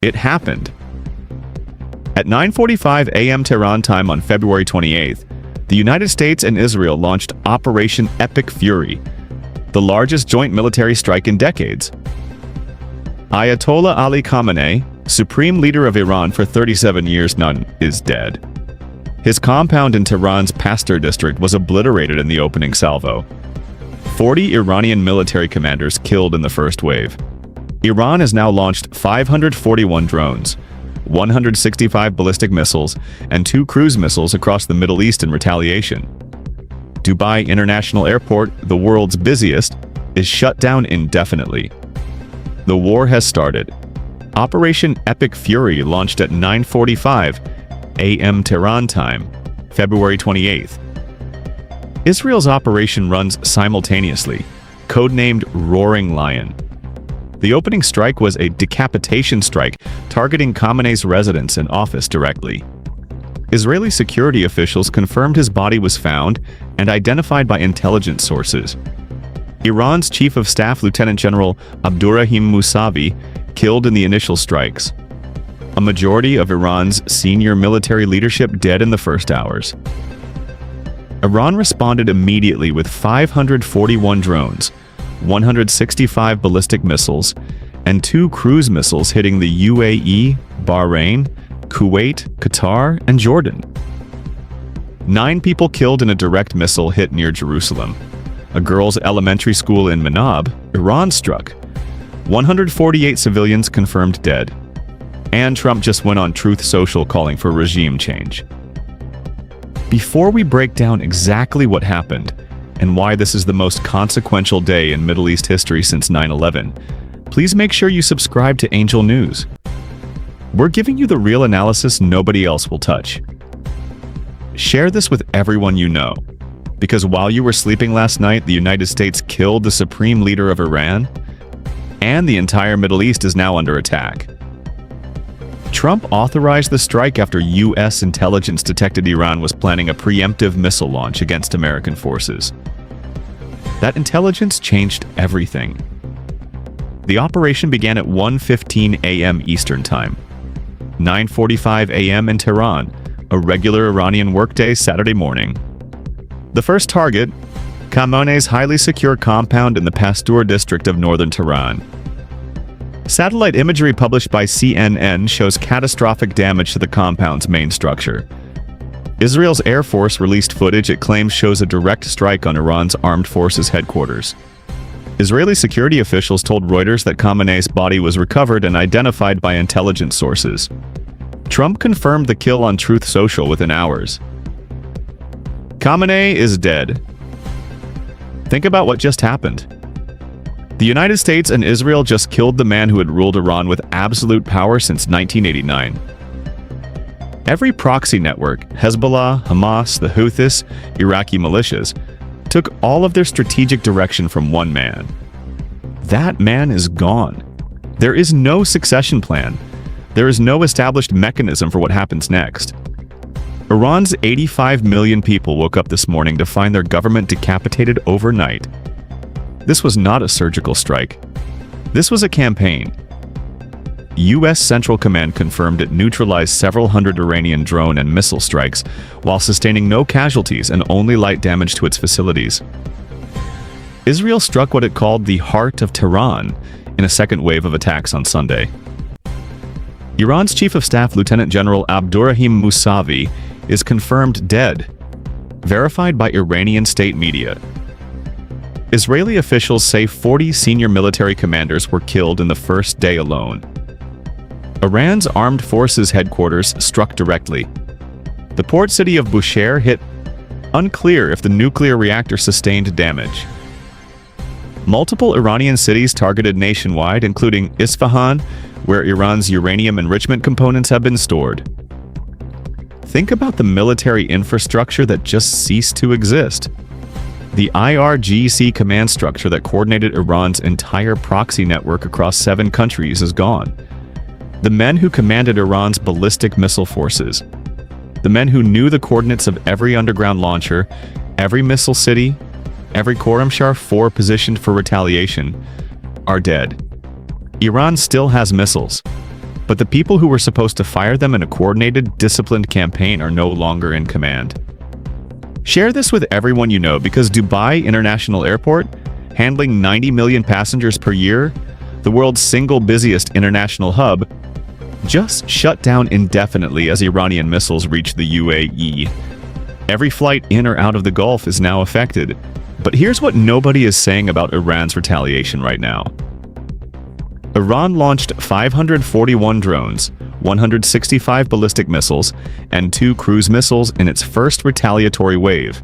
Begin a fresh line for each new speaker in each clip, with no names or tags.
It happened. At 9:45 a.m. Tehran time on February 28th, the United States and Israel launched Operation Epic Fury, the largest joint military strike in decades. Ayatollah Ali Khamenei, supreme leader of Iran for 37 years now, is dead. His compound in Tehran's Pastor district was obliterated in the opening salvo. 40 Iranian military commanders killed in the first wave. Iran has now launched 541 drones, 165 ballistic missiles, and 2 cruise missiles across the Middle East in retaliation. Dubai International Airport, the world's busiest, is shut down indefinitely. The war has started. Operation Epic Fury launched at 9:45 a.m. Tehran time, February 28th. Israel's operation runs simultaneously, codenamed Roaring Lion. The opening strike was a decapitation strike targeting Khamenei's residence and office directly. Israeli security officials confirmed his body was found and identified by intelligence sources. Iran's Chief of Staff Lieutenant General Abdurrahim Musavi killed in the initial strikes. A majority of Iran's senior military leadership dead in the first hours. Iran responded immediately with 541 drones, 165 ballistic missiles, and 2 cruise missiles hitting the UAE, Bahrain, Kuwait, Qatar, and Jordan. 9 people killed in a direct missile hit near Jerusalem. A girls' elementary school in Manab, Iran struck. 148 civilians confirmed dead. And Trump just went on Truth Social calling for regime change. Before we break down exactly what happened and why this is the most consequential day in Middle East history since 9/11, please make sure you subscribe to Angel News. We're giving you the real analysis nobody else will touch. Share this with everyone you know, because while you were sleeping last night, the United States killed the supreme leader of Iran, and the entire Middle East is now under attack. Trump authorized the strike after U.S. intelligence detected Iran was planning a preemptive missile launch against American forces. That intelligence changed everything. The operation began at 1:15 a.m. Eastern Time, 9:45 a.m. in Tehran, a regular Iranian workday Saturday morning. The first target, Khamenei's highly secure compound in the Pastor district of northern Tehran. Satellite imagery published by CNN shows catastrophic damage to the compound's main structure. Israel's Air Force released footage it claims shows a direct strike on Iran's armed forces headquarters. Israeli security officials told Reuters that Khamenei's body was recovered and identified by intelligence sources. Trump confirmed the kill on Truth Social within hours. Khamenei is dead. Think about what just happened. The United States and Israel just killed the man who had ruled Iran with absolute power since 1989. Every proxy network, Hezbollah, Hamas, the Houthis, Iraqi militias, took all of their strategic direction from one man. That man is gone. There is no succession plan. There is no established mechanism for what happens next. Iran's 85 million people woke up this morning to find their government decapitated overnight. This was not a surgical strike. This was a campaign. U.S. Central Command confirmed it neutralized several hundred Iranian drone and missile strikes while sustaining no casualties and only light damage to its facilities. Israel struck what it called the heart of Tehran in a second wave of attacks on Sunday. Iran's Chief of Staff Lieutenant General Abdurrahim Musavi is confirmed dead, verified by Iranian state media. Israeli officials say 40 senior military commanders were killed in the first day alone. Iran's armed forces headquarters struck directly. The port city of Bushehr hit. Unclear if the nuclear reactor sustained damage. Multiple Iranian cities targeted nationwide, including Isfahan, where Iran's uranium enrichment components have been stored. Think about the military infrastructure that just ceased to exist. The IRGC command structure that coordinated Iran's entire proxy network across 7 countries is gone. The men who commanded Iran's ballistic missile forces, the men who knew the coordinates of every underground launcher, every missile city, every Khorramshahr 4 positioned for retaliation, are dead. Iran still has missiles. But the people who were supposed to fire them in a coordinated, disciplined campaign are no longer in command. Share this with everyone you know, because Dubai International Airport, handling 90 million passengers per year, the world's single busiest international hub, just shut down indefinitely as Iranian missiles reach the UAE. Every flight in or out of the Gulf is now affected. But here's what nobody is saying about Iran's retaliation right now. Iran launched 541 drones, 165 ballistic missiles, and 2 cruise missiles in its first retaliatory wave.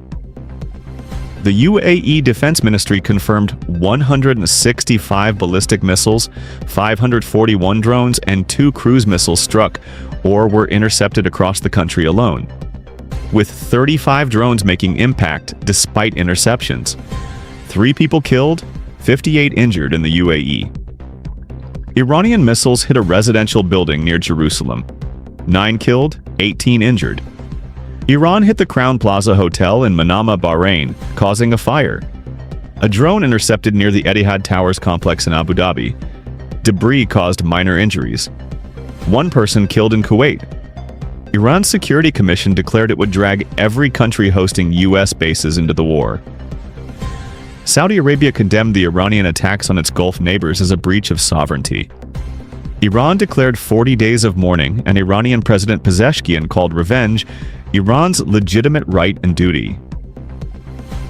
The UAE Defense Ministry confirmed 165 ballistic missiles, 541 drones, and 2 cruise missiles struck or were intercepted across the country alone, with 35 drones making impact despite interceptions. 3 people killed, 58 injured in the UAE. Iranian missiles hit a residential building near Jerusalem. 9 killed, 18 injured. Iran hit the Crown Plaza Hotel in Manama, Bahrain, causing a fire. A drone intercepted near the Etihad Towers complex in Abu Dhabi. Debris caused minor injuries. 1 person killed in Kuwait. Iran's Security Commission declared it would drag every country hosting U.S. bases into the war. Saudi Arabia condemned the Iranian attacks on its Gulf neighbors as a breach of sovereignty. Iran declared 40 days of mourning, and Iranian President Pezeshkian called revenge Iran's legitimate right and duty.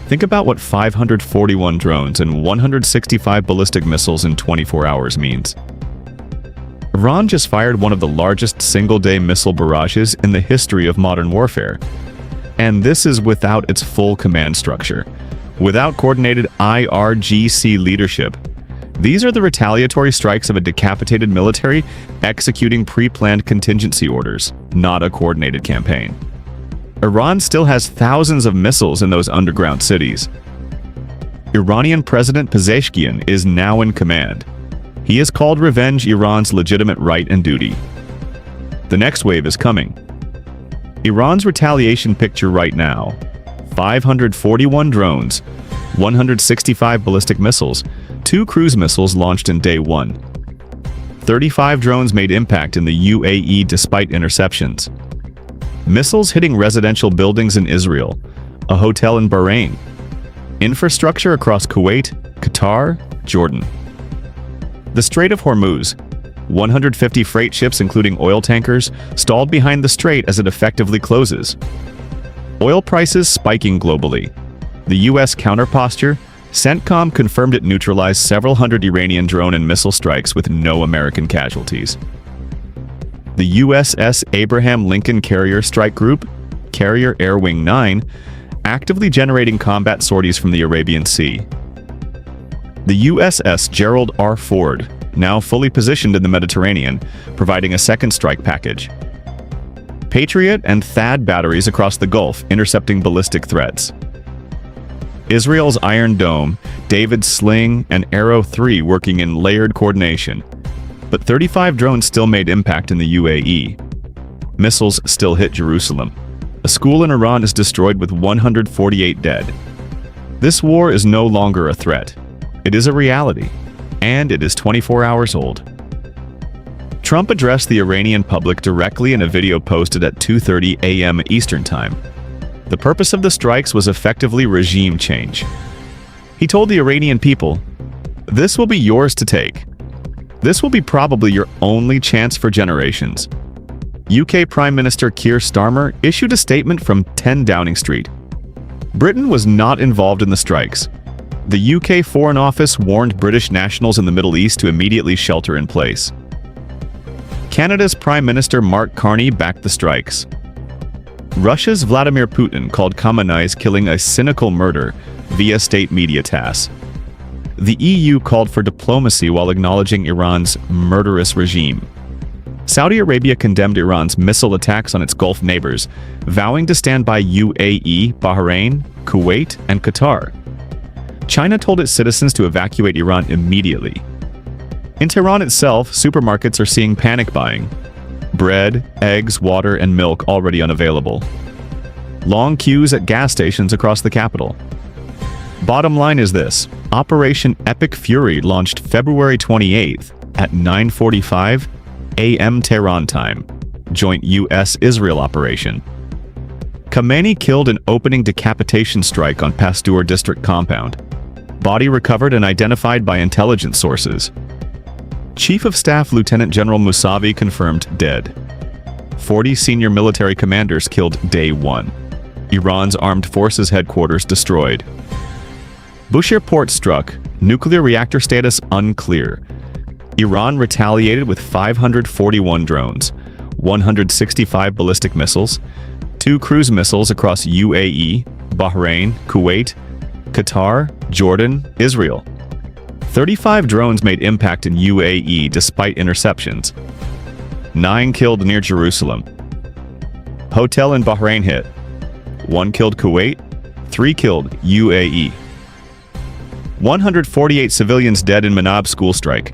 Think about what 541 drones and 165 ballistic missiles in 24 hours means. Iran just fired one of the largest single-day missile barrages in the history of modern warfare. And this is without its full command structure. Without coordinated IRGC leadership. These are the retaliatory strikes of a decapitated military executing pre-planned contingency orders, not a coordinated campaign. Iran still has thousands of missiles in those underground cities. Iranian President Pezeshkian is now in command. He has called revenge Iran's legitimate right and duty. The next wave is coming. Iran's retaliation picture right now: 541 drones, 165 ballistic missiles, 2 cruise missiles launched in day 1. 35 drones made impact in the UAE despite interceptions. Missiles hitting residential buildings in Israel, a hotel in Bahrain, infrastructure across Kuwait, Qatar, Jordan. The Strait of Hormuz, 150 freight ships including oil tankers, stalled behind the strait as it effectively closes. Oil prices spiking globally. The U.S. counterposture, CENTCOM confirmed it neutralized several hundred Iranian drone and missile strikes with no American casualties. The USS Abraham Lincoln Carrier Strike Group, Carrier Air Wing 9, actively generating combat sorties from the Arabian Sea. The USS Gerald R. Ford, now fully positioned in the Mediterranean, providing a second strike package. Patriot and THAAD batteries across the Gulf intercepting ballistic threats. Israel's Iron Dome, David's Sling, and Arrow 3 working in layered coordination. But 35 drones still made impact in the UAE. Missiles still hit Jerusalem. A school in Iran is destroyed with 148 dead. This war is no longer a threat. It is a reality, and it is 24 hours old. Trump addressed the Iranian public directly in a video posted at 2:30 a.m. Eastern Time. The purpose of the strikes was effectively regime change. He told the Iranian people, "This will be yours to take. This will be probably your only chance for generations." UK Prime Minister Keir Starmer issued a statement from 10 Downing Street. Britain was not involved in the strikes. The UK Foreign Office warned British nationals in the Middle East to immediately shelter in place. Canada's Prime Minister Mark Carney backed the strikes. Russia's Vladimir Putin called Khamenei's killing a cynical murder via state media TASS. The EU called for diplomacy while acknowledging Iran's murderous regime. Saudi Arabia condemned Iran's missile attacks on its Gulf neighbors, vowing to stand by UAE, Bahrain, Kuwait, and Qatar. China told its citizens to evacuate Iran immediately. In Tehran itself, supermarkets are seeing panic buying. Bread, eggs, water, and milk already unavailable. Long queues at gas stations across the capital. Bottom line is this: Operation Epic Fury launched February 28th at 9:45 a.m. Tehran time, joint U.S.-Israel operation. Khamenei killed in opening decapitation strike on Pasteur district compound. Body recovered and identified by intelligence sources. Chief of Staff Lieutenant General Mousavi confirmed dead. 40 senior military commanders killed day 1. Iran's armed forces headquarters destroyed. Bushehr port struck. Nuclear reactor status unclear. Iran retaliated with 541 drones, 165 ballistic missiles, 2 cruise missiles across UAE, Bahrain, Kuwait, Qatar, Jordan, Israel. 35 drones made impact in UAE despite interceptions. 9 killed near Jerusalem. Hotel in Bahrain hit. 1 killed Kuwait, 3 killed UAE. 148 civilians dead in Manab school strike.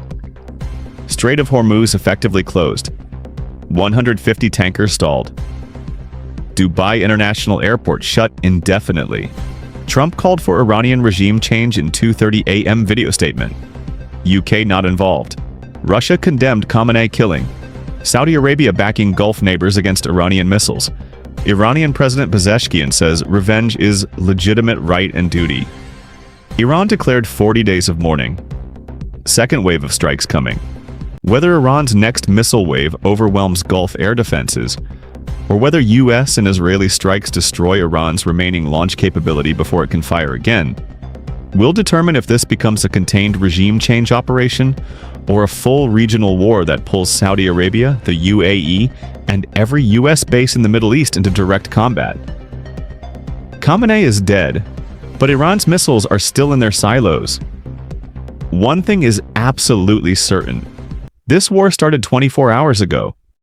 Strait of Hormuz effectively closed. 150 tankers stalled. Dubai International Airport shut indefinitely. Trump called for Iranian regime change in 2:30 a.m. video statement. UK not involved. Russia condemned Khamenei killing. Saudi Arabia backing Gulf neighbors against Iranian missiles. Iranian President Pezeshkian says revenge is legitimate right and duty. Iran declared 40 days of mourning. Second wave of strikes coming. Whether Iran's next missile wave overwhelms Gulf air defenses, or whether U.S. and Israeli strikes destroy Iran's remaining launch capability before it can fire again, will determine if this becomes a contained regime change operation or a full regional war that pulls Saudi Arabia, the UAE, and every U.S. base in the Middle East into direct combat. Khamenei is dead, but Iran's missiles are still in their silos. One thing is absolutely certain. This war started 24 hours ago,